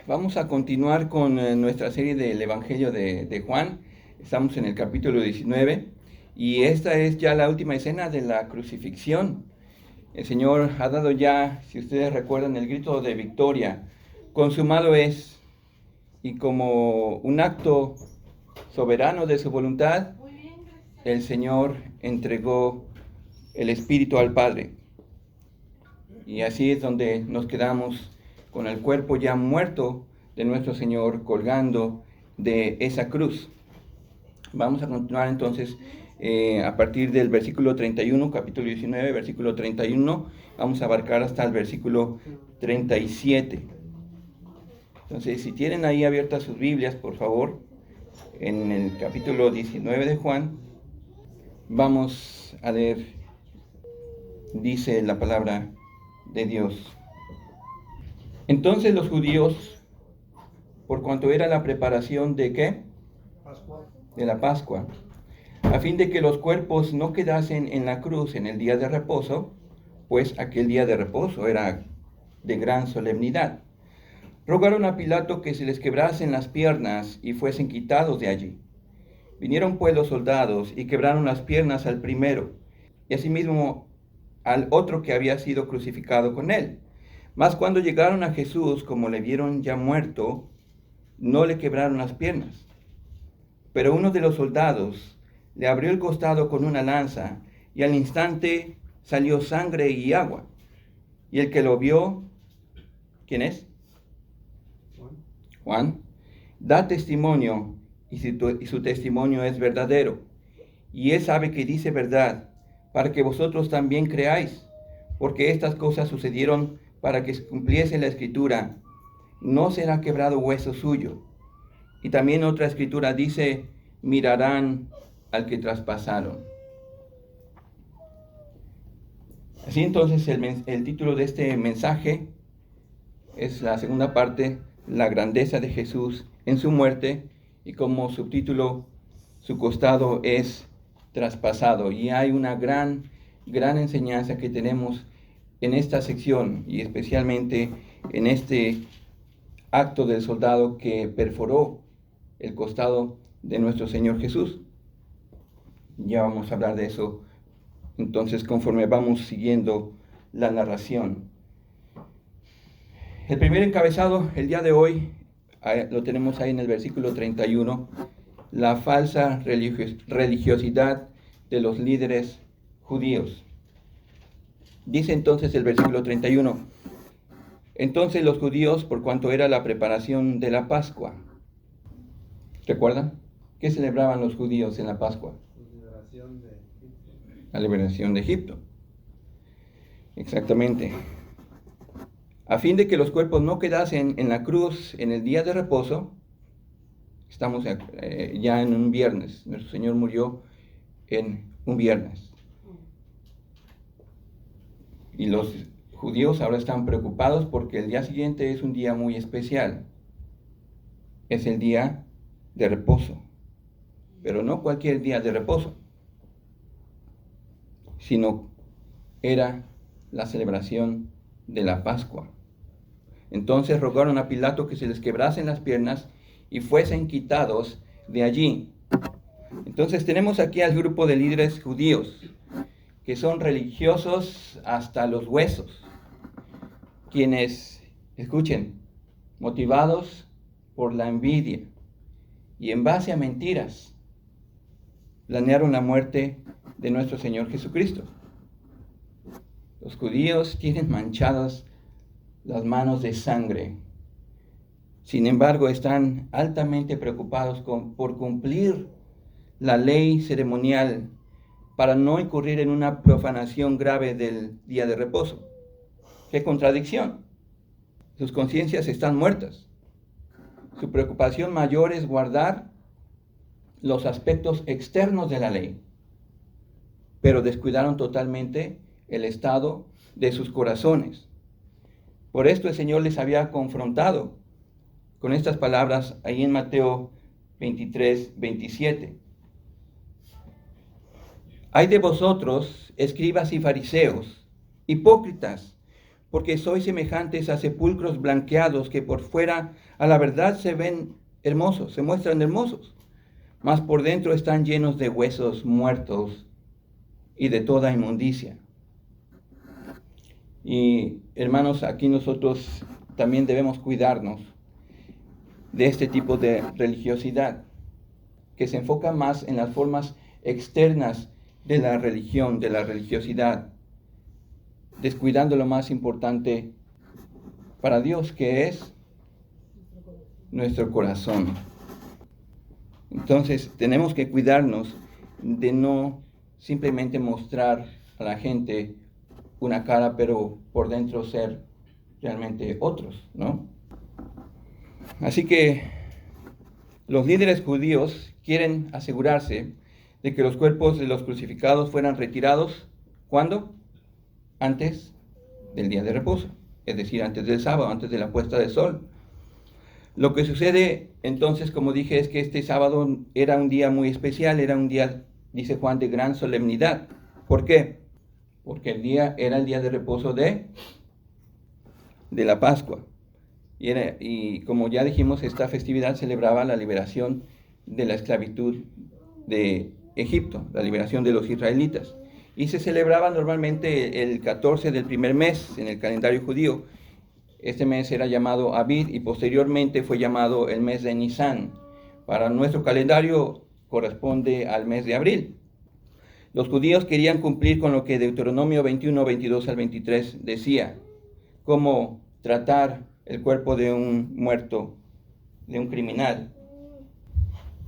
Vamos a continuar con nuestra serie del Evangelio de Juan. Estamos en el capítulo 19 y esta es ya la última escena de la crucifixión. El Señor ha dado ya, si ustedes recuerdan, el grito de victoria. Consumado es. Y como un acto soberano de su voluntad, el Señor entregó el Espíritu al Padre. Y así es donde nos quedamos con el cuerpo ya muerto de nuestro Señor colgando de esa cruz. Vamos a continuar entonces a partir del versículo 31, capítulo 19, versículo 31, vamos a abarcar hasta el versículo 37. Entonces, si tienen ahí abiertas sus Biblias, por favor, en el capítulo 19 de Juan, vamos a leer, dice la palabra de Dios. Entonces los judíos, por cuanto era la preparación de ¿qué? Pascua. De la Pascua, a fin de que los cuerpos no quedasen en la cruz en el día de reposo, pues aquel día de reposo era de gran solemnidad, rogaron a Pilato que se les quebrasen las piernas y fuesen quitados de allí. Vinieron pues los soldados y quebraron las piernas al primero, y asimismo al otro que había sido crucificado con él. Mas cuando llegaron a Jesús, como le vieron ya muerto, no le quebraron las piernas. Pero uno de los soldados le abrió el costado con una lanza, y al instante salió sangre y agua. Y el que lo vio, ¿quién es? Juan. Da testimonio, y su testimonio es verdadero. Y él sabe que dice verdad, para que vosotros también creáis, porque estas cosas sucedieron para que se cumpliese la escritura: no será quebrado hueso suyo. Y también otra escritura dice: mirarán al que traspasaron. Así entonces el título de este mensaje es la segunda parte, la grandeza de Jesús en su muerte, y como subtítulo, su costado es traspasado. Y hay una gran enseñanza que tenemos en esta sección, y especialmente en este acto del soldado que perforó el costado de nuestro Señor Jesús. Ya vamos a hablar de eso entonces conforme vamos siguiendo la narración. El primer encabezado el día de hoy lo tenemos ahí en el versículo 31, la falsa religiosidad de los líderes judíos. Dice entonces el versículo 31, entonces los judíos, por cuanto era la preparación de la Pascua. ¿Recuerdan? ¿Qué celebraban los judíos en la Pascua? La liberación de Egipto. Exactamente. A fin de que los cuerpos no quedasen en la cruz en el día de reposo. Estamos ya en un viernes. Nuestro Señor murió en un viernes. Y los judíos ahora están preocupados porque el día siguiente es un día muy especial. Es el día de reposo. Pero no cualquier día de reposo, sino era la celebración de la Pascua. Entonces rogaron a Pilato que se les quebrasen las piernas y fuesen quitados de allí. Entonces tenemos aquí al grupo de líderes judíos, que son religiosos hasta los huesos, quienes, escuchen, motivados por la envidia y en base a mentiras, planearon la muerte de nuestro Señor Jesucristo. Los judíos tienen manchadas las manos de sangre. Sin embargo, están altamente preocupados por cumplir la ley ceremonial para no incurrir en una profanación grave del día de reposo. ¡Qué contradicción! Sus conciencias están muertas. Su preocupación mayor es guardar los aspectos externos de la ley, pero descuidaron totalmente el estado de sus corazones. Por esto el Señor les había confrontado con estas palabras ahí en Mateo 23, 27. Ay de vosotros, escribas y fariseos, hipócritas, porque sois semejantes a sepulcros blanqueados que por fuera a la verdad se ven hermosos, se muestran hermosos, mas por dentro están llenos de huesos muertos y de toda inmundicia. Y hermanos, aquí nosotros también debemos cuidarnos de este tipo de religiosidad, que se enfoca más en las formas externas de la religión, de la religiosidad, descuidando lo más importante para Dios, que es nuestro corazón. Entonces, tenemos que cuidarnos de no simplemente mostrar a la gente una cara, pero por dentro ser realmente otros, ¿no? Así que los líderes judíos quieren asegurarse de que los cuerpos de los crucificados fueran retirados, ¿cuándo? Antes del día de reposo, es decir, antes del sábado, antes de la puesta del sol. Lo que sucede entonces, como dije, es que este sábado era un día muy especial, era un día, dice Juan, de gran solemnidad. ¿Por qué? Porque era el día de reposo de la Pascua. Y como ya dijimos, esta festividad celebraba la liberación de la esclavitud de Egipto, la liberación de los israelitas. Y se celebraba normalmente el 14 del primer mes en el calendario judío. Este mes era llamado Abib y posteriormente fue llamado el mes de Nisan. Para nuestro calendario corresponde al mes de abril. Los judíos querían cumplir con lo que Deuteronomio 21, 22 al 23 decía, cómo tratar el cuerpo de un muerto, de un criminal.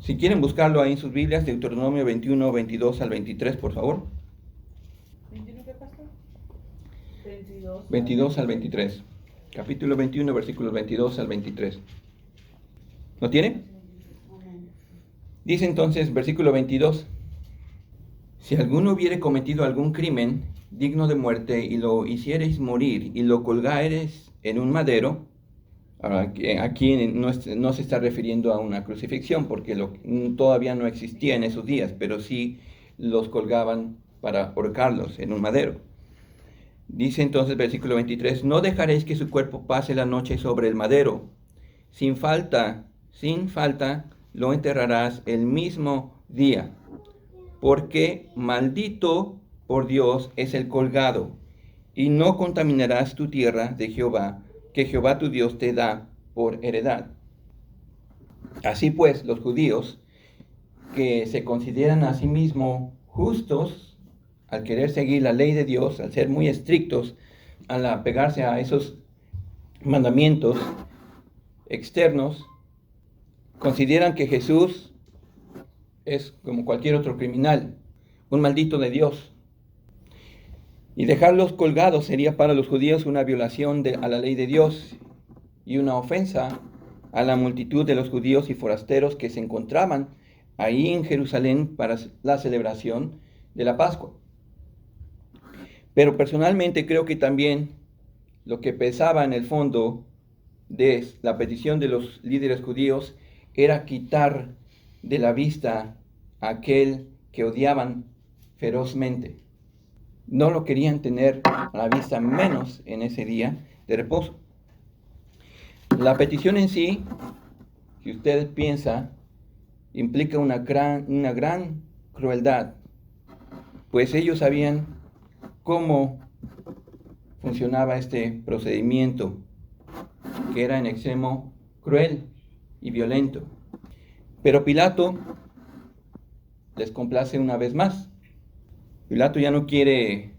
Si quieren buscarlo ahí en sus Biblias, Deuteronomio 21, 22 al 23, por favor. ¿21 qué pasó? 22 al 23. Capítulo 21, versículos 22 al 23. ¿No tiene? Dice entonces, versículo 22. Si alguno hubiere cometido algún crimen digno de muerte y lo hiciereis morir y lo colgareis en un madero, aquí no se está refiriendo a una crucifixión porque todavía no existía en esos días, pero sí los colgaban para ahorcarlos en un madero. Dice entonces versículo 23, no dejaréis que su cuerpo pase la noche sobre el madero, sin falta lo enterrarás el mismo día, porque maldito por Dios es el colgado, y no contaminarás tu tierra de Jehová, que Jehová tu Dios te da por heredad. Así pues, los judíos, que se consideran a sí mismos justos, al querer seguir la ley de Dios, al ser muy estrictos, al apegarse a esos mandamientos externos, consideran que Jesús es como cualquier otro criminal, un maldito de Dios. Y dejarlos colgados sería para los judíos una violación a la ley de Dios y una ofensa a la multitud de los judíos y forasteros que se encontraban ahí en Jerusalén para la celebración de la Pascua. Pero personalmente creo que también lo que pesaba en el fondo de la petición de los líderes judíos era quitar de la vista a aquel que odiaban ferozmente. No lo querían tener a la vista, menos en ese día de reposo. La petición en sí, si usted piensa, implica una gran crueldad, pues ellos sabían cómo funcionaba este procedimiento, que era en extremo cruel y violento. Pero Pilato les complace una vez más. Pilato ya no quiere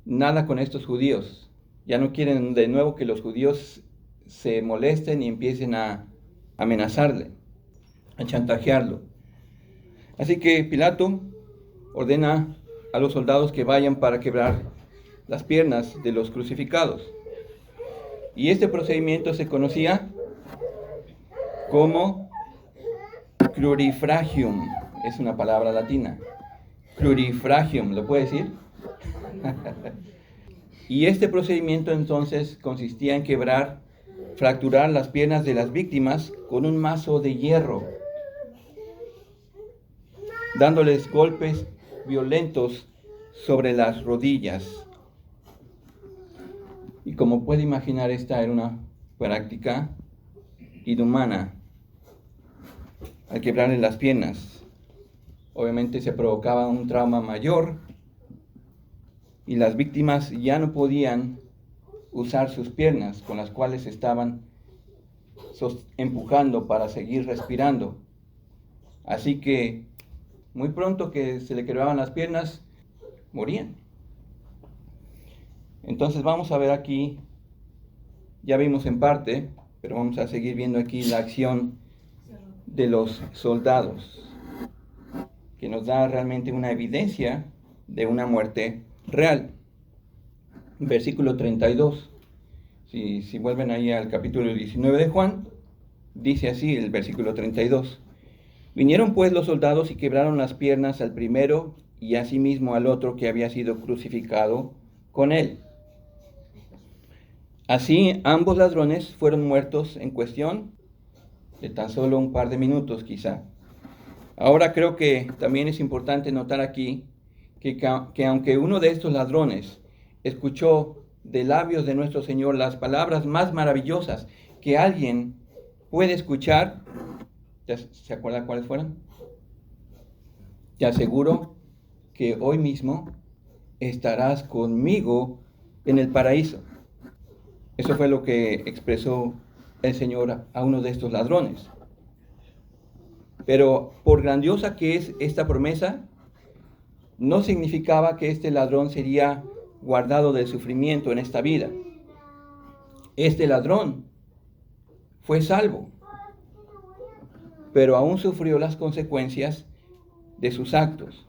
nada con estos judíos. Ya no quieren de nuevo que los judíos se molesten y empiecen a amenazarle, a chantajearlo. Así que Pilato ordena a los soldados que vayan para quebrar las piernas de los crucificados. Y este procedimiento se conocía como crurifragium. Es una palabra latina. Crurifragium, ¿lo puede decir? Y este procedimiento entonces consistía en fracturar las piernas de las víctimas con un mazo de hierro, dándoles golpes violentos sobre las rodillas. Y como puede imaginar, esta era una práctica inhumana. Al quebrarle las piernas, obviamente se provocaba un trauma mayor y las víctimas ya no podían usar sus piernas con las cuales estaban empujando para seguir respirando. Así que muy pronto que se le quebraban las piernas, morían. Entonces vamos a ver aquí, ya vimos en parte, pero vamos a seguir viendo aquí la acción de los soldados, que nos da realmente una evidencia de una muerte real. Versículo 32. Si vuelven ahí al capítulo 19 de Juan, dice así el versículo 32. Vinieron pues los soldados y quebraron las piernas al primero y asimismo al otro que había sido crucificado con él. Así ambos ladrones fueron muertos en cuestión de tan solo un par de minutos quizá. Ahora creo que también es importante notar aquí que aunque uno de estos ladrones escuchó de labios de nuestro Señor las palabras más maravillosas que alguien puede escuchar, ¿se acuerdan cuáles fueron? Te aseguro que hoy mismo estarás conmigo en el paraíso. Eso fue lo que expresó el Señor a uno de estos ladrones. Pero por grandiosa que es esta promesa, no significaba que este ladrón sería guardado del sufrimiento en esta vida. Este ladrón fue salvo, pero aún sufrió las consecuencias de sus actos.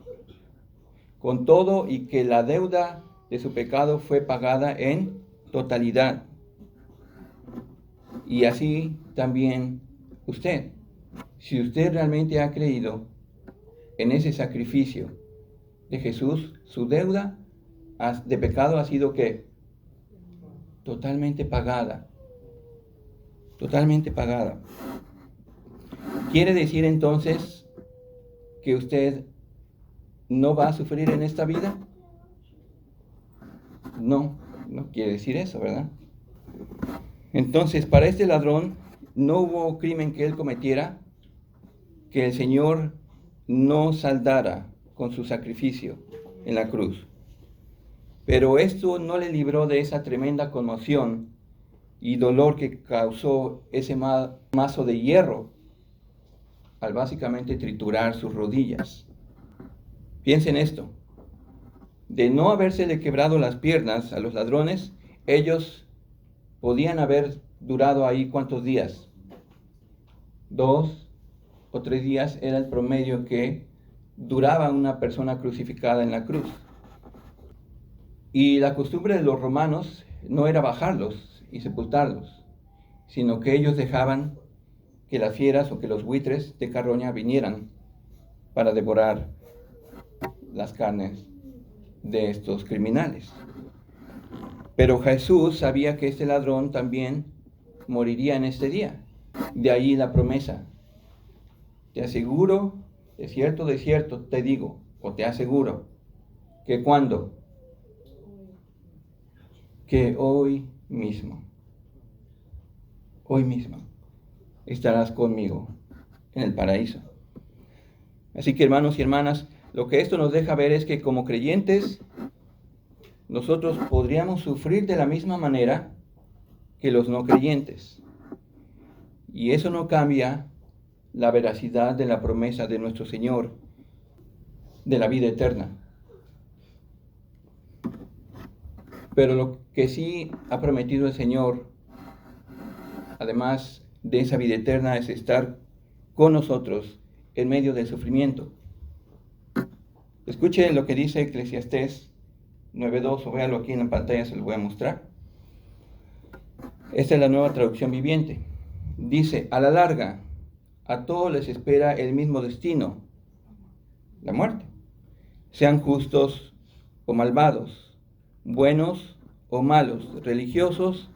Con todo y que la deuda de su pecado fue pagada en totalidad. Y así también usted. Si usted realmente ha creído en ese sacrificio de Jesús, su deuda de pecado ha sido ¿qué? Totalmente pagada. Totalmente pagada. ¿Quiere decir entonces que usted no va a sufrir en esta vida? No quiere decir eso, ¿verdad? Entonces, para este ladrón no hubo crimen que él cometiera que el Señor no saldara con su sacrificio en la cruz. Pero esto no le libró de esa tremenda conmoción y dolor que causó ese mazo de hierro al básicamente triturar sus rodillas. Piensen esto. De no habérsele quebrado las piernas a los ladrones, ellos podían haber durado ahí ¿cuántos días? 2 o 3 días era el promedio que duraba una persona crucificada en la cruz. Y la costumbre de los romanos no era bajarlos y sepultarlos, sino que ellos dejaban que las fieras o que los buitres de carroña vinieran para devorar las carnes de estos criminales. Pero Jesús sabía que este ladrón también moriría en este día. De ahí la promesa. Te aseguro, de cierto, te digo, o te aseguro, que cuando, que hoy mismo estarás conmigo en el paraíso. Así que hermanos y hermanas, lo que esto nos deja ver es que como creyentes, nosotros podríamos sufrir de la misma manera que los no creyentes. Y eso no cambia la veracidad de la promesa de nuestro Señor de la vida eterna. Pero lo que sí ha prometido el Señor, además de esa vida eterna, es estar con nosotros en medio del sufrimiento. Escuche lo que dice Eclesiastés 9:2, o véalo aquí en la pantalla, se lo voy a mostrar. Esta es la Nueva Traducción Viviente. Dice, a la larga, a todos les espera el mismo destino, la muerte. Sean justos o malvados, buenos o malos, religiosos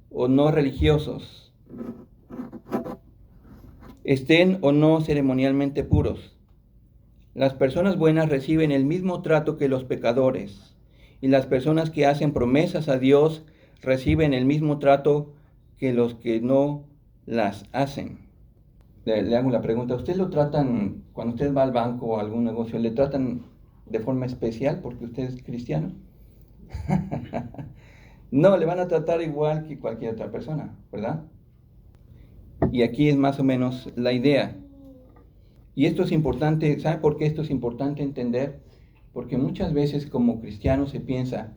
o no religiosos, estén o no ceremonialmente puros. Las personas buenas reciben el mismo trato que los pecadores, y las personas que hacen promesas a Dios reciben el mismo trato que los que no las hacen. Le hago la pregunta, ¿usted lo tratan, cuando usted va al banco o a algún negocio, le tratan de forma especial porque usted es cristiano? No, le van a tratar igual que cualquier otra persona, ¿verdad? Y aquí es más o menos la idea. Y esto es importante, ¿sabe por qué esto es importante entender? Porque muchas veces como cristiano se piensa,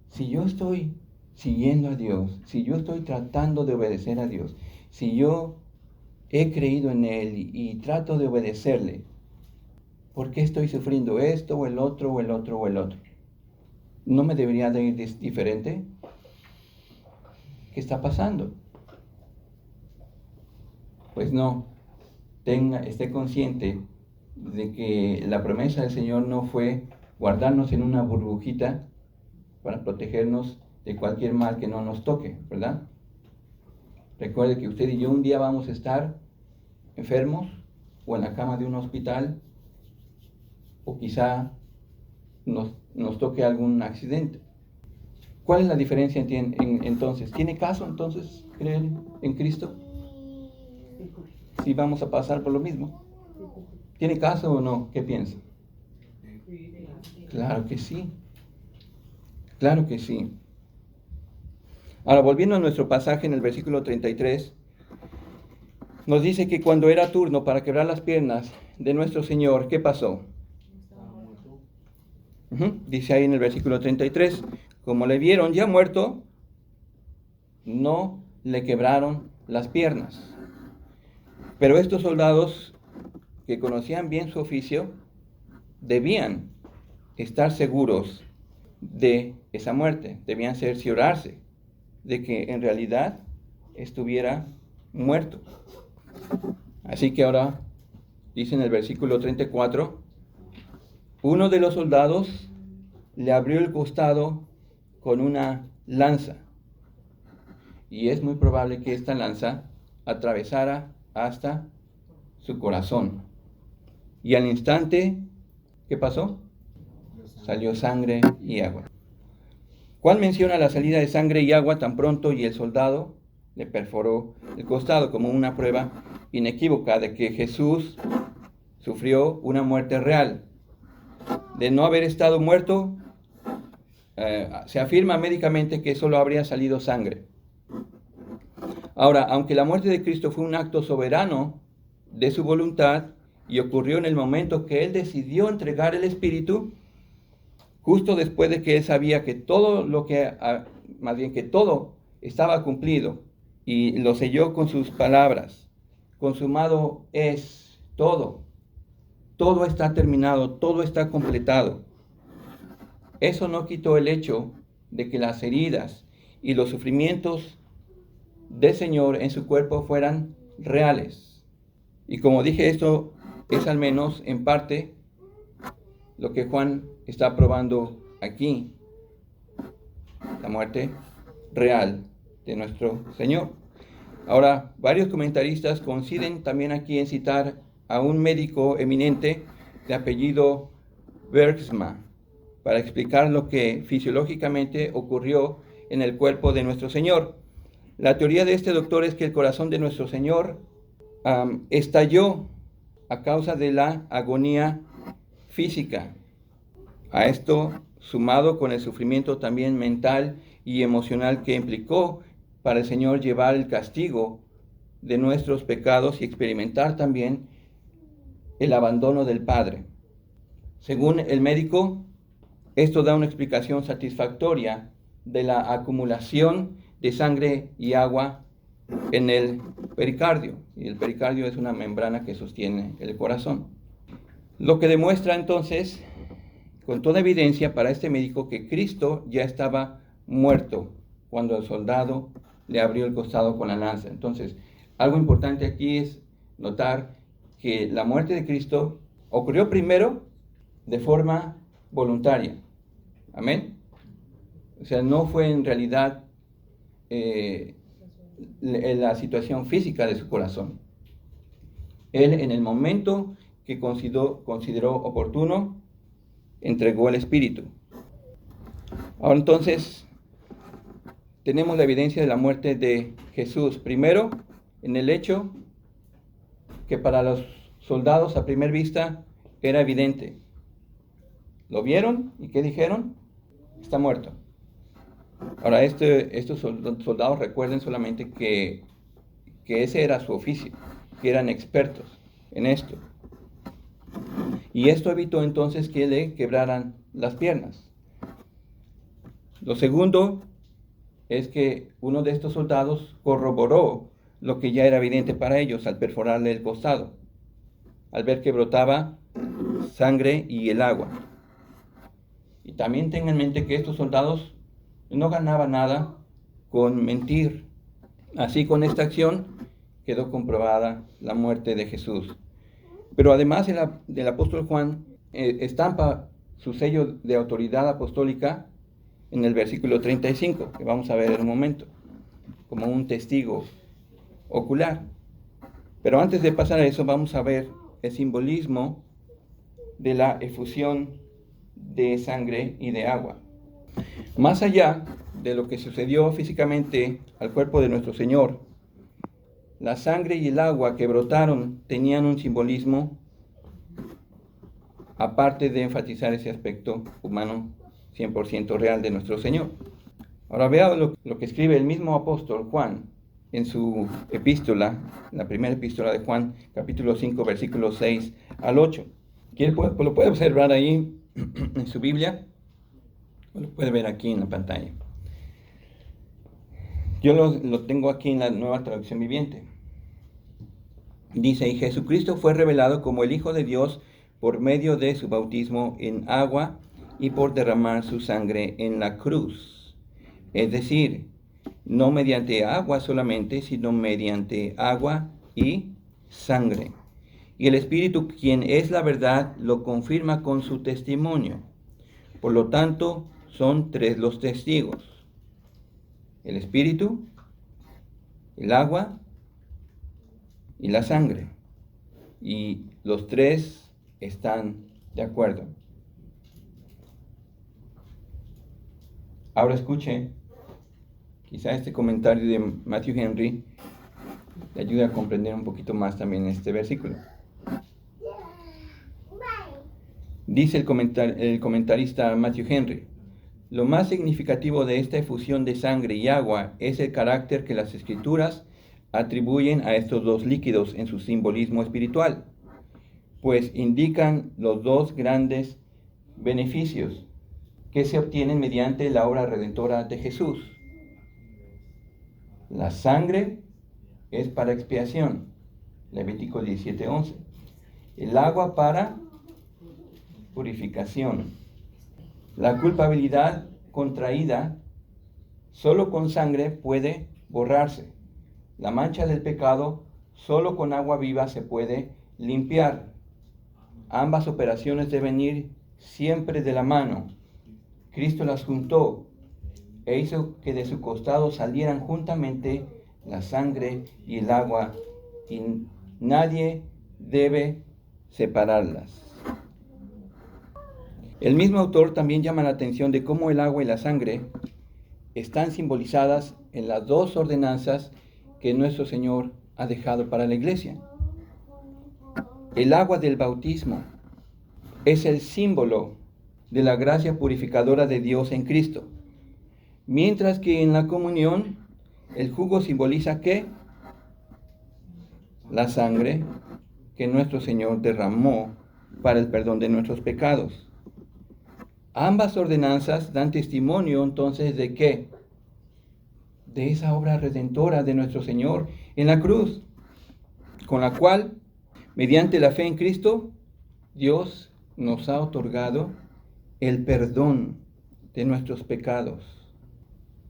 si yo estoy siguiendo a Dios, si yo estoy tratando de obedecer a Dios, si yo he creído en Él y trato de obedecerle, ¿por qué estoy sufriendo esto o el otro o el otro o el otro? ¿No me debería de ir diferente? ¿Qué está pasando? Pues no, esté consciente de que la promesa del Señor no fue guardarnos en una burbujita para protegernos de cualquier mal que no nos toque, ¿verdad? Recuerde que usted y yo un día vamos a estar enfermos o en la cama de un hospital o quizá nos toque algún accidente. ¿Cuál es la diferencia entonces? ¿Tiene caso entonces creer en Cristo? Si vamos a pasar por lo mismo. ¿Tiene caso o no? ¿Qué piensa? Claro que sí. Claro que sí. Ahora, volviendo a nuestro pasaje en el versículo 33, nos dice que cuando era turno para quebrar las piernas de nuestro Señor, ¿qué pasó? Dice ahí en el versículo 33, como le vieron ya muerto, no le quebraron las piernas. Pero estos soldados que conocían bien su oficio, debían estar seguros de esa muerte, debían cerciorarse de que en realidad estuviera muerto. Así que ahora, dice en el versículo 34, uno de los soldados le abrió el costado con una lanza, y es muy probable que esta lanza atravesara hasta su corazón. Y al instante, ¿qué pasó? Salió sangre y agua. Juan menciona la salida de sangre y agua tan pronto y el soldado le perforó el costado como una prueba inequívoca de que Jesús sufrió una muerte real. De no haber estado muerto, se afirma médicamente que solo habría salido sangre. Ahora, aunque la muerte de Cristo fue un acto soberano de su voluntad y ocurrió en el momento que Él decidió entregar el Espíritu, justo después de que Él sabía que todo que todo estaba cumplido y lo selló con sus palabras, consumado es todo, todo está terminado, todo está completado. Eso no quitó el hecho de que las heridas y los sufrimientos del Señor en su cuerpo fueran reales. Y como dije, esto es al menos en parte lo que Juan está probando aquí, la muerte real de nuestro Señor. Ahora, varios comentaristas coinciden también aquí en citar a un médico eminente de apellido Bergsma para explicar lo que fisiológicamente ocurrió en el cuerpo de nuestro Señor. La teoría de este doctor es que el corazón de nuestro Señor estalló a causa de la agonía física. A esto, sumado con el sufrimiento también mental y emocional que implicó para el Señor llevar el castigo de nuestros pecados y experimentar también el abandono del Padre. Según el médico, esto da una explicación satisfactoria de la acumulación de sangre y agua en el pericardio. Y el pericardio es una membrana que sostiene el corazón. Lo que demuestra entonces, con toda evidencia para este médico, que Cristo ya estaba muerto cuando el soldado le abrió el costado con la lanza. Entonces, algo importante aquí es notar que la muerte de Cristo ocurrió primero de forma voluntaria. Amén. O sea, no fue en realidad la situación física de su corazón. Él, en el momento que consideró oportuno, entregó el Espíritu. Ahora entonces, tenemos la evidencia de la muerte de Jesús. Primero, en el hecho que para los soldados a primera vista era evidente. ¿Lo vieron? ¿Y qué dijeron? Está muerto. Ahora, estos soldados recuerden solamente que ese era su oficio, que eran expertos en esto. Y esto evitó entonces que le quebraran las piernas. Lo segundo es que uno de estos soldados corroboró lo que ya era evidente para ellos al perforarle el costado, al ver que brotaba sangre y el agua. Y también tengan en mente que estos soldados no ganaban nada con mentir. Así, con esta acción quedó comprobada la muerte de Jesús. Pero además del apóstol Juan estampa su sello de autoridad apostólica en el versículo 35, que vamos a ver en un momento, como un testigo ocular. Pero antes de pasar a eso, vamos a ver el simbolismo de la efusión de sangre y de agua. Más allá de lo que sucedió físicamente al cuerpo de nuestro Señor, la sangre y el agua que brotaron tenían un simbolismo, aparte de enfatizar ese aspecto humano 100% real de nuestro Señor. Ahora vea lo que escribe el mismo apóstol Juan en su epístola, la primera epístola de Juan, capítulo 5, versículos 6 al 8. ¿Quién lo puede observar ahí en su Biblia? Lo puede ver aquí en la pantalla. Yo lo tengo aquí en la Nueva Traducción Viviente. Dice, y Jesucristo fue revelado como el Hijo de Dios por medio de su bautismo en agua y por derramar su sangre en la cruz. Es decir, no mediante agua solamente, sino mediante agua y sangre. Y el Espíritu, quien es la verdad, lo confirma con su testimonio. Por lo tanto, son tres los testigos: el Espíritu, el agua y la sangre. Y los tres están de acuerdo. Ahora escuche, quizá este comentario de Matthew Henry le ayude a comprender un poquito más también este versículo. Dice el comentarista Matthew Henry, lo más significativo de esta efusión de sangre y agua es el carácter que las Escrituras atribuyen a estos dos líquidos en su simbolismo espiritual, pues indican los dos grandes beneficios que se obtienen mediante la obra redentora de Jesús. La sangre es para expiación, Levítico 17:11. El agua para purificación. La culpabilidad contraída solo con sangre puede borrarse. La mancha del pecado solo con agua viva se puede limpiar. Ambas operaciones deben ir siempre de la mano. Cristo las juntó e hizo que de su costado salieran juntamente la sangre y el agua, y nadie debe separarlas. El mismo autor también llama la atención de cómo el agua y la sangre están simbolizadas en las dos ordenanzas que nuestro Señor ha dejado para la iglesia. El agua del bautismo es el símbolo de la gracia purificadora de Dios en Cristo, mientras que en la comunión el jugo simboliza ¿qué? La sangre que nuestro Señor derramó para el perdón de nuestros pecados. Ambas ordenanzas dan testimonio entonces de ¿qué? De esa obra redentora de nuestro Señor en la cruz, con la cual, mediante la fe en Cristo, Dios nos ha otorgado el perdón de nuestros pecados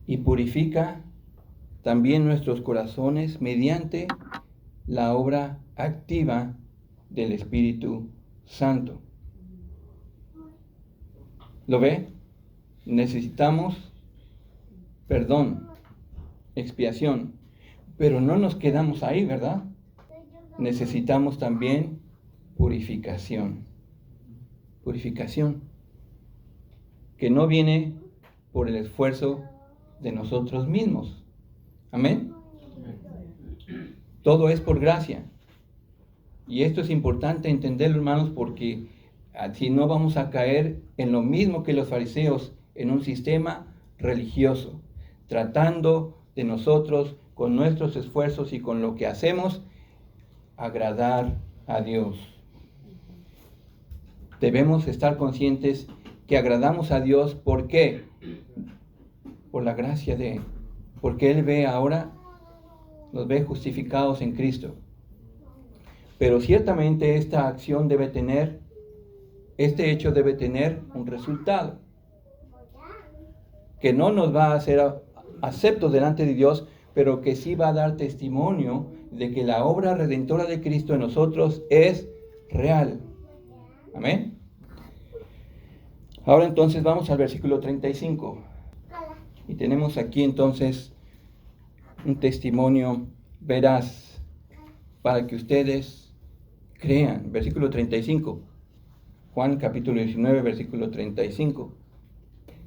y purifica también nuestros corazones mediante la obra activa del Espíritu Santo. ¿Lo ve? Necesitamos perdón, expiación, pero no nos quedamos ahí, ¿verdad? Necesitamos también purificación. Purificación que no viene por el esfuerzo de nosotros mismos. Amén. Todo es por gracia. Y esto es importante entenderlo, hermanos, porque si no vamos a caer en lo mismo que los fariseos, en un sistema religioso, tratando de nosotros, con nuestros esfuerzos y con lo que hacemos, agradar a Dios. Debemos estar conscientes que agradamos a Dios. ¿Por qué? Por la gracia de Él. Porque Él ve ahora, nos ve justificados en Cristo. Pero ciertamente esta acción debe tener, este hecho debe tener un resultado. Que no nos va a hacer aceptos delante de Dios, pero que sí va a dar testimonio de que la obra redentora de Cristo en nosotros es real. Amén. Ahora entonces vamos al versículo 35. Y tenemos aquí entonces un testimonio veraz para que ustedes crean. Versículo 35. Juan capítulo 19, versículo 35.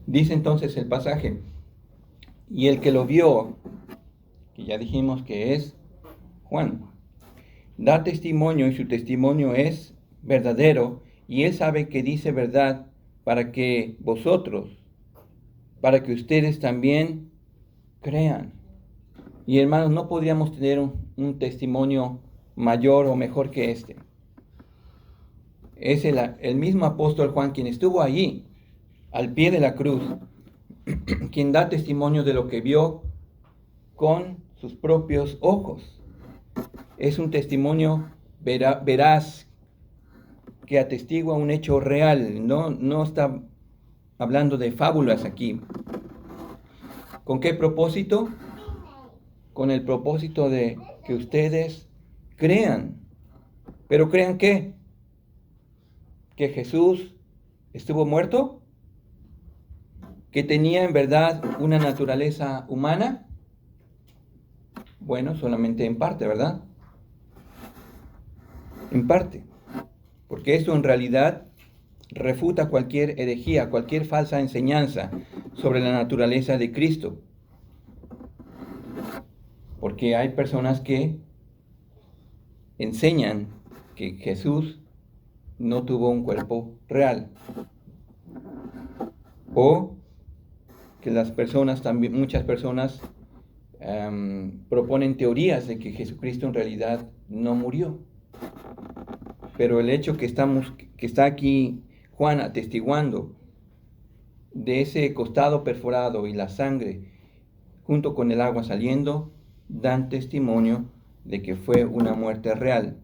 Dice entonces el pasaje: y el que lo vio, que ya dijimos que es Juan, da testimonio, y su testimonio es verdadero, y él sabe que dice verdad, para que vosotros, para que ustedes también crean. Y hermanos, no podríamos tener un testimonio mayor o mejor que este. Es el mismo apóstol Juan, quien estuvo allí, al pie de la cruz, quien da testimonio de lo que vio con sus propios ojos. Es un testimonio veraz que atestigua un hecho real. No está hablando de fábulas aquí. ¿Con qué propósito? Con el propósito de que ustedes crean. ¿Pero crean qué? ¿Que Jesús estuvo muerto? ¿Que tenía en verdad una naturaleza humana? Bueno, solamente en parte, ¿verdad? En parte. Porque esto en realidad refuta cualquier herejía, cualquier falsa enseñanza sobre la naturaleza de Cristo. Porque hay personas que enseñan que Jesús no tuvo un cuerpo real. O que las personas también, muchas personas proponen teorías de que Jesucristo en realidad no murió. Pero el hecho que está aquí Juan atestiguando de ese costado perforado y la sangre junto con el agua saliendo, dan testimonio de que fue una muerte real.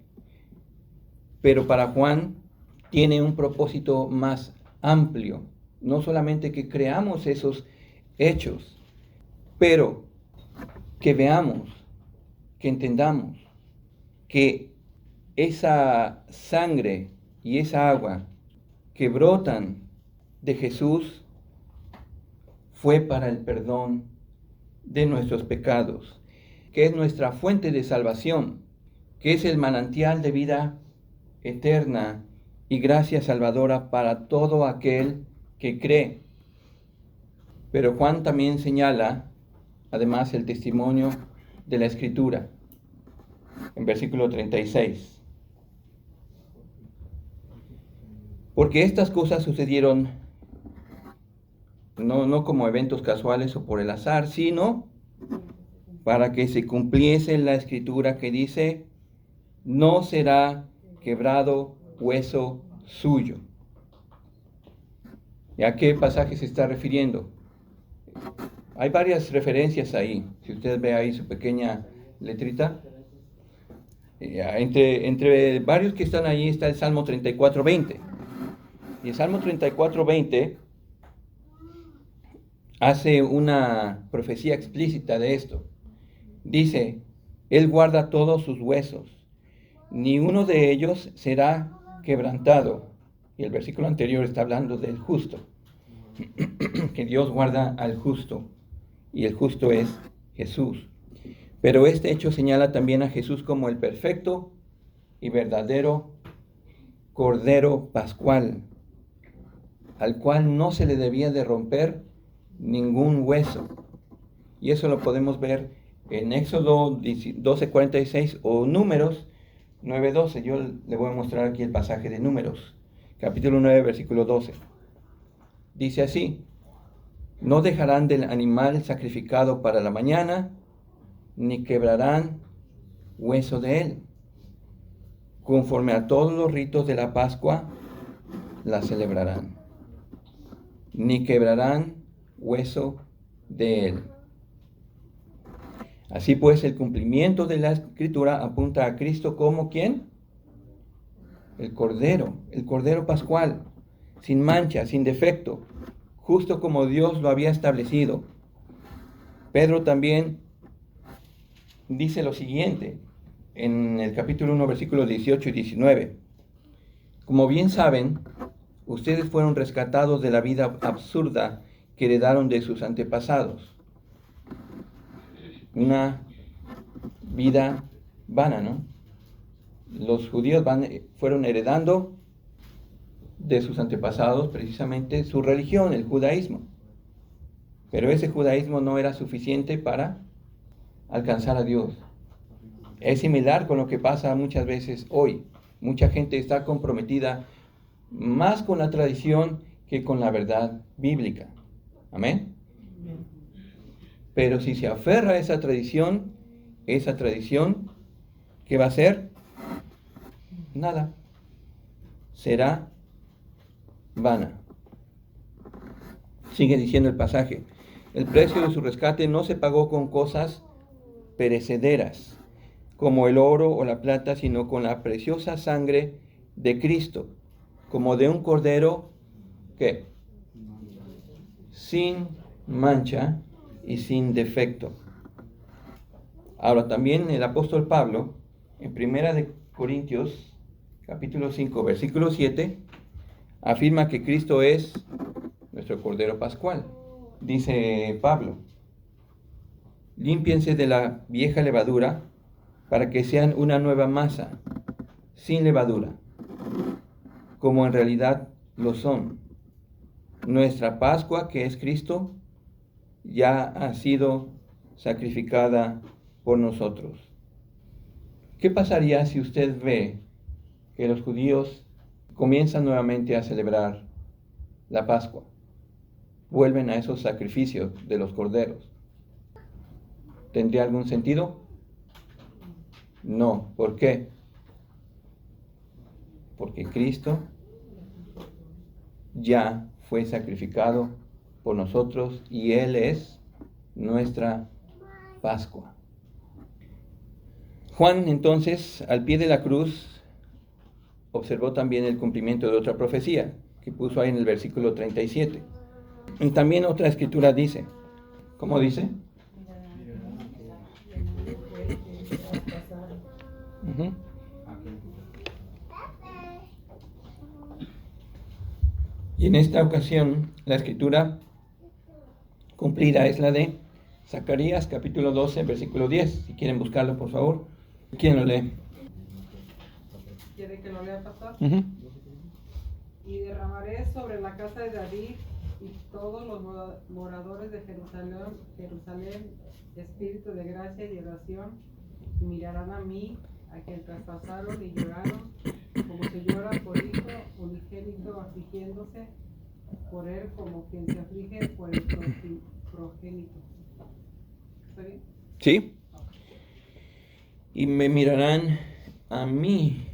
Pero para Juan tiene un propósito más amplio. No solamente que creamos esos hechos, pero que veamos, que entendamos que esa sangre y esa agua que brotan de Jesús fue para el perdón de nuestros pecados, que es nuestra fuente de salvación, que es el manantial de vida eterna y gracia salvadora para todo aquel que cree. Pero Juan también señala, además, el testimonio de la Escritura, en versículo 36. Porque estas cosas sucedieron no como eventos casuales o por el azar, sino para que se cumpliese la Escritura que dice: no será quebrado hueso suyo. ¿Y a qué pasaje se está refiriendo? Hay varias referencias ahí. Si usted ve ahí su pequeña letrita, entre varios que están ahí está el Salmo 34:20. Y el Salmo 34:20 hace una profecía explícita de esto. Dice: Él guarda todos sus huesos, ni uno de ellos será quebrantado. Y el versículo anterior está hablando del justo, que Dios guarda al justo, y el justo es Jesús. Pero este hecho señala también a Jesús como el perfecto y verdadero Cordero Pascual, al cual no se le debía de romper ningún hueso. Y eso lo podemos ver en Éxodo 12:46 o Números 9:12. Yo le voy a mostrar aquí el pasaje de Números, capítulo 9, versículo 12. Dice así: no dejarán del animal sacrificado para la mañana, ni quebrarán hueso de él. Conforme a todos los ritos de la Pascua, la celebrarán. Ni quebrarán hueso de él. Así pues, el cumplimiento de la Escritura apunta a Cristo como ¿quién? El Cordero Pascual, sin mancha, sin defecto, justo como Dios lo había establecido. Pedro también dice lo siguiente en el capítulo 1, versículos 18 y 19. Como bien saben, ustedes fueron rescatados de la vida absurda que heredaron de sus antepasados. Una vida vana, ¿no? Los judíos fueron heredando de sus antepasados precisamente su religión, el judaísmo. Pero ese judaísmo no era suficiente para alcanzar a Dios. Es similar con lo que pasa muchas veces hoy. Mucha gente está comprometida más con la tradición que con la verdad bíblica. Amén. Pero si se aferra a esa tradición, ¿qué va a hacer? Nada. Será vana. Sigue diciendo el pasaje: el precio de su rescate no se pagó con cosas perecederas, como el oro o la plata, sino con la preciosa sangre de Cristo, como de un cordero que sin mancha y sin defecto. Ahora también el apóstol Pablo, en 1 Corintios, capítulo 5, versículo 7, afirma que Cristo es nuestro Cordero Pascual. Dice Pablo: límpiense de la vieja levadura para que sean una nueva masa, sin levadura, como en realidad lo son. Nuestra Pascua, que es Cristo, ya ha sido sacrificada por nosotros. ¿Qué pasaría si usted ve que los judíos comienzan nuevamente a celebrar la Pascua? Vuelven a esos sacrificios de los corderos. ¿Tendría algún sentido? No. ¿Por qué? Porque Cristo ya fue sacrificado por nosotros y Él es nuestra Pascua. Juan, entonces, al pie de la cruz, observó también el cumplimiento de otra profecía que puso ahí en el versículo 37. Y también otra escritura dice, ¿cómo dice? Uh-huh. Y en esta ocasión, la escritura cumplida es la de Zacarías, capítulo 12, versículo 10. Si quieren buscarlo, por favor. ¿Quién lo lee? ¿Quiere que lo lea, pastor? Uh-huh. Y derramaré sobre la casa de David y todos los moradores de Jerusalén espíritu de gracia y oración, y mirarán a mí, a quien traspasaron y lloraron, como se llora por hijo unigénito, afligiéndose por él como quien se aflige por el progénito. ¿Está bien? Sí. Y me mirarán a mí,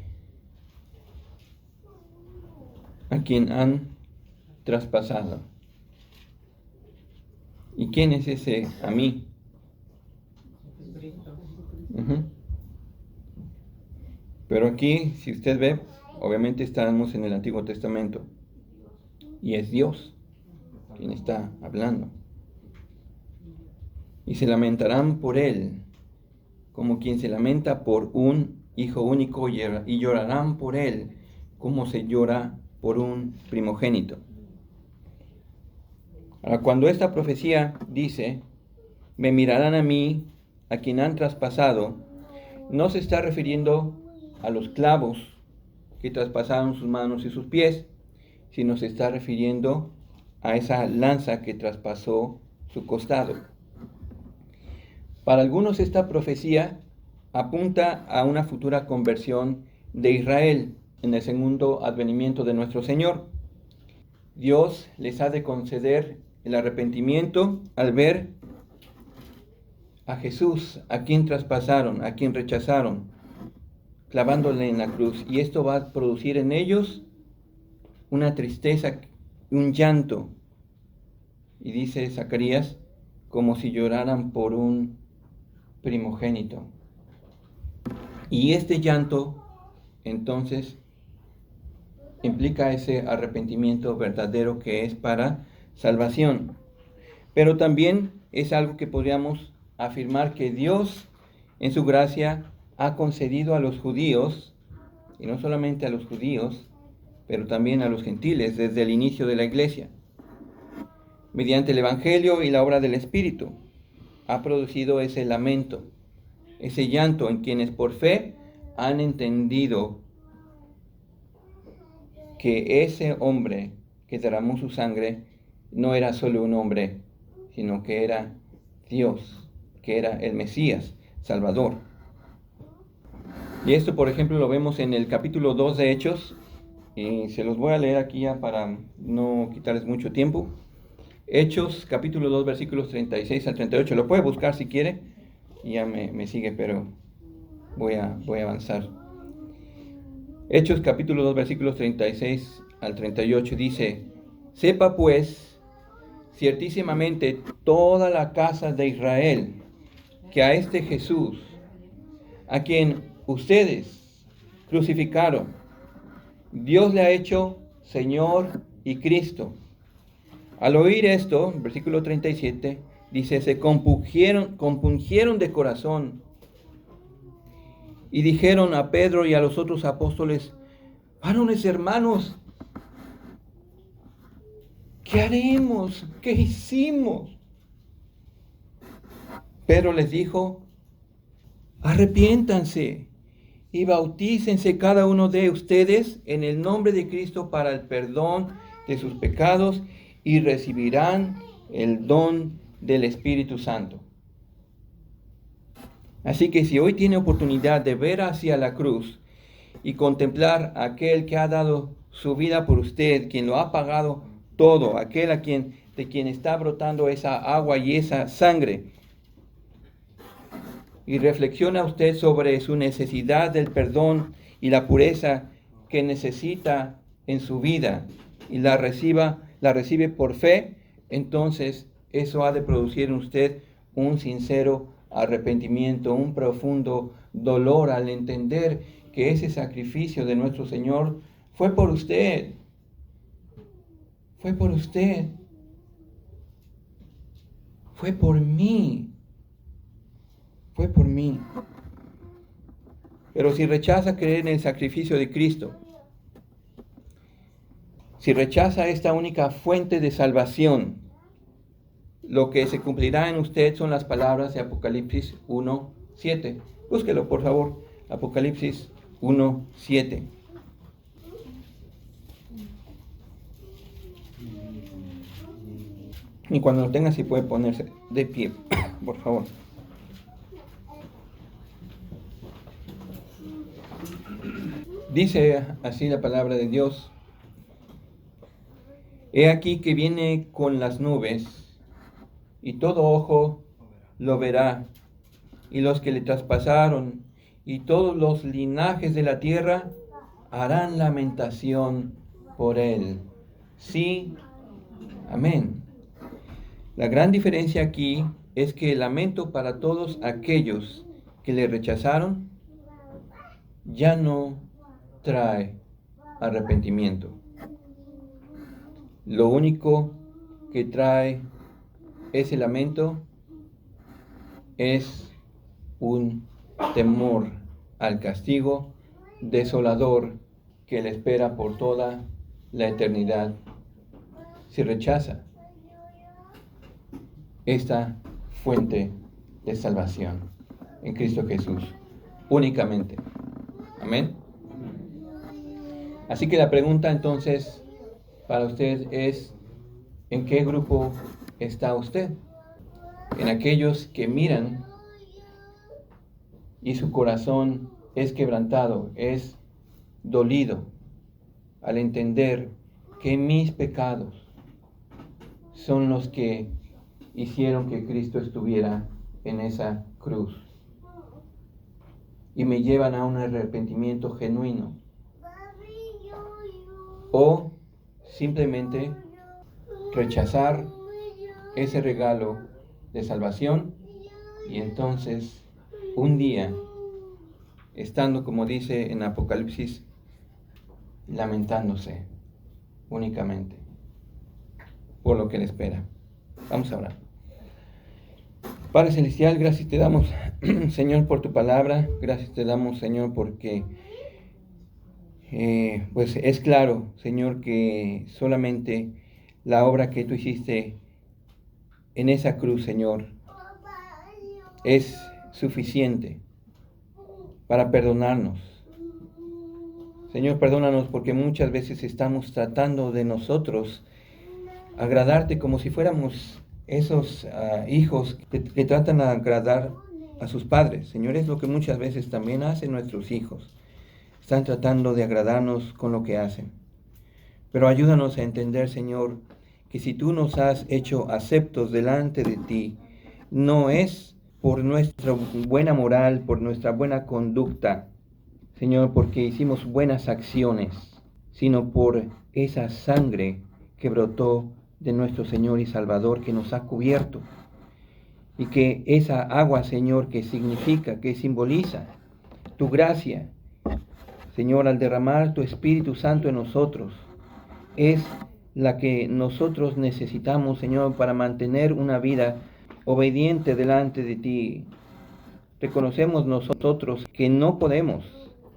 a quien han traspasado. ¿Y quién es ese a mí? Uh-huh. Pero aquí, si usted ve, obviamente estamos en el Antiguo Testamento y es Dios quien está hablando. Y se lamentarán por él, como quien se lamenta por un hijo único, y llorarán por él, como se llora por un primogénito. Ahora, cuando esta profecía dice, me mirarán a mí, a quien han traspasado, no se está refiriendo a los clavos que traspasaron sus manos y sus pies, sino se está refiriendo a esa lanza que traspasó su costado. Para algunos esta profecía apunta a una futura conversión de Israel en el segundo advenimiento de nuestro Señor. Dios les ha de conceder el arrepentimiento al ver a Jesús, a quien traspasaron, a quien rechazaron, clavándole en la cruz. Y esto va a producir en ellos una tristeza, un llanto. Y dice Zacarías, como si lloraran por un primogénito. Y este llanto, entonces, implica ese arrepentimiento verdadero que es para salvación. Pero también es algo que podríamos afirmar que Dios, en su gracia, ha concedido a los judíos, y no solamente a los judíos, pero también a los gentiles desde el inicio de la iglesia. Mediante el Evangelio y la obra del Espíritu, ha producido ese lamento, ese llanto en quienes por fe han entendido que ese hombre que derramó su sangre no era solo un hombre, sino que era Dios, que era el Mesías, Salvador. Y esto, por ejemplo, lo vemos en el capítulo 2 de Hechos, y se los voy a leer aquí ya para no quitarles mucho tiempo. Hechos, capítulo 2, versículos 36 al 38. Lo puede buscar si quiere, y ya me sigue, pero voy a avanzar. Hechos, capítulo 2, versículos 36 al 38 dice: sepa pues, ciertísimamente, toda la casa de Israel, que a este Jesús, a quien ustedes crucificaron, Dios le ha hecho Señor y Cristo. Al oír esto, versículo 37, dice, se compungieron de corazón y dijeron a Pedro y a los otros apóstoles: varones hermanos, ¿qué haremos? ¿Qué hicimos? Pedro les dijo: arrepiéntanse y bautícense cada uno de ustedes en el nombre de Cristo para el perdón de sus pecados y recibirán el don del Espíritu Santo. Así que si hoy tiene oportunidad de ver hacia la cruz y contemplar a aquel que ha dado su vida por usted, quien lo ha pagado todo, aquel de quien está brotando esa agua y esa sangre, y reflexiona usted sobre su necesidad del perdón y la pureza que necesita en su vida y la recibe por fe, entonces eso ha de producir en usted un sincero arrepentimiento, un profundo dolor al entender que ese sacrificio de nuestro Señor fue por usted. Fue por usted. Fue por mí. Fue por mí. Pero si rechaza creer en el sacrificio de Cristo, si rechaza esta única fuente de salvación, lo que se cumplirá en usted son las palabras de Apocalipsis 1:7. Búsquelo, por favor. Apocalipsis 1:7. Y cuando lo tenga, si puede ponerse de pie, por favor. Dice así la palabra de Dios: he aquí que viene con las nubes, y todo ojo lo verá, y los que le traspasaron, y todos los linajes de la tierra harán lamentación por él. Sí, amén. La gran diferencia aquí es que el lamento para todos aquellos que le rechazaron ya no trae arrepentimiento. Lo único que trae ese lamento es un temor al castigo desolador que le espera por toda la eternidad si rechaza esta fuente de salvación en Cristo Jesús, únicamente. Amén. Así que la pregunta entonces para usted es: ¿en qué grupo está usted? ¿En aquellos que miran y su corazón es quebrantado, es dolido al entender que mis pecados son los que hicieron que Cristo estuviera en esa cruz y me llevan a un arrepentimiento genuino, o simplemente rechazar ese regalo de salvación y entonces un día, estando como dice en Apocalipsis, lamentándose únicamente por lo que le espera. Vamos a orar. Padre Celestial, gracias te damos, Señor, por tu palabra. Gracias te damos, Señor, porque pues es claro, Señor, que solamente la obra que tú hiciste en esa cruz, Señor, es suficiente para perdonarnos. Señor, perdónanos porque muchas veces estamos tratando de nosotros agradarte como si fuéramos esos hijos que tratan de agradar a sus padres. Señor, es lo que muchas veces también hacen nuestros hijos. Están tratando de agradarnos con lo que hacen. Pero ayúdanos a entender, Señor, que si tú nos has hecho aceptos delante de ti, no es por nuestra buena moral, por nuestra buena conducta, Señor, porque hicimos buenas acciones, sino por esa sangre que brotó de nuestro Señor y Salvador, que nos ha cubierto. Y que esa agua, Señor, que significa, que simboliza tu gracia, Señor, al derramar tu Espíritu Santo en nosotros, es la que nosotros necesitamos, Señor, para mantener una vida obediente delante de ti. Reconocemos nosotros que no podemos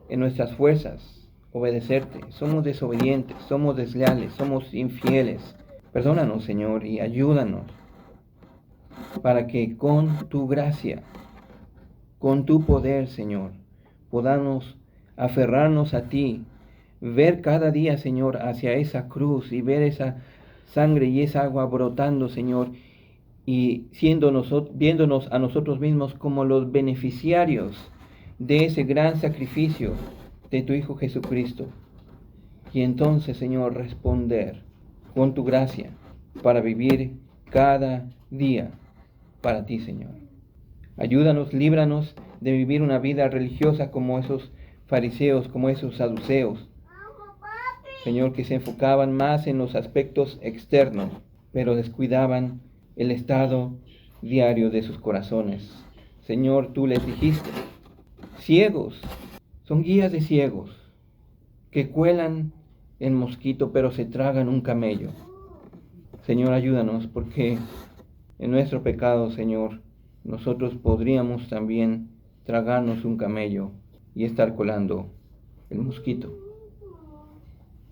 en nuestras fuerzas obedecerte. Somos desobedientes, somos desleales, somos infieles. Perdónanos, Señor, y ayúdanos para que con tu gracia, con tu poder, Señor, podamos aferrarnos a ti, ver cada día, Señor, hacia esa cruz y ver esa sangre y esa agua brotando, Señor, y viéndonos a nosotros mismos como los beneficiarios de ese gran sacrificio de tu Hijo Jesucristo. Y entonces, Señor, responder con tu gracia para vivir cada día para ti, Señor. Ayúdanos, líbranos de vivir una vida religiosa como esos fariseos, como esos saduceos, Señor, que se enfocaban más en los aspectos externos, pero descuidaban el estado diario de sus corazones. Señor, tú les dijiste, ciegos, son guías de ciegos, que cuelan el mosquito, pero se tragan un camello. Señor, ayúdanos, porque en nuestro pecado, Señor, nosotros podríamos también tragarnos un camello y estar colando el mosquito.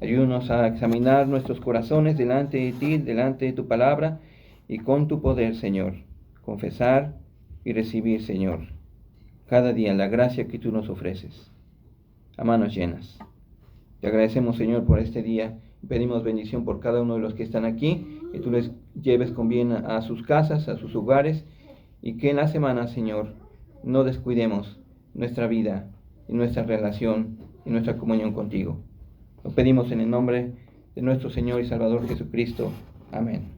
Ayúdanos a examinar nuestros corazones delante de ti, delante de tu palabra, y con tu poder, Señor, confesar y recibir, Señor, cada día la gracia que tú nos ofreces, a manos llenas. Te agradecemos, Señor, por este día. Pedimos bendición por cada uno de los que están aquí, que tú les lleves con bien a sus casas, a sus hogares, y que en la semana, Señor, no descuidemos nuestra vida y nuestra relación y nuestra comunión contigo. Lo pedimos en el nombre de nuestro Señor y Salvador Jesucristo. Amén.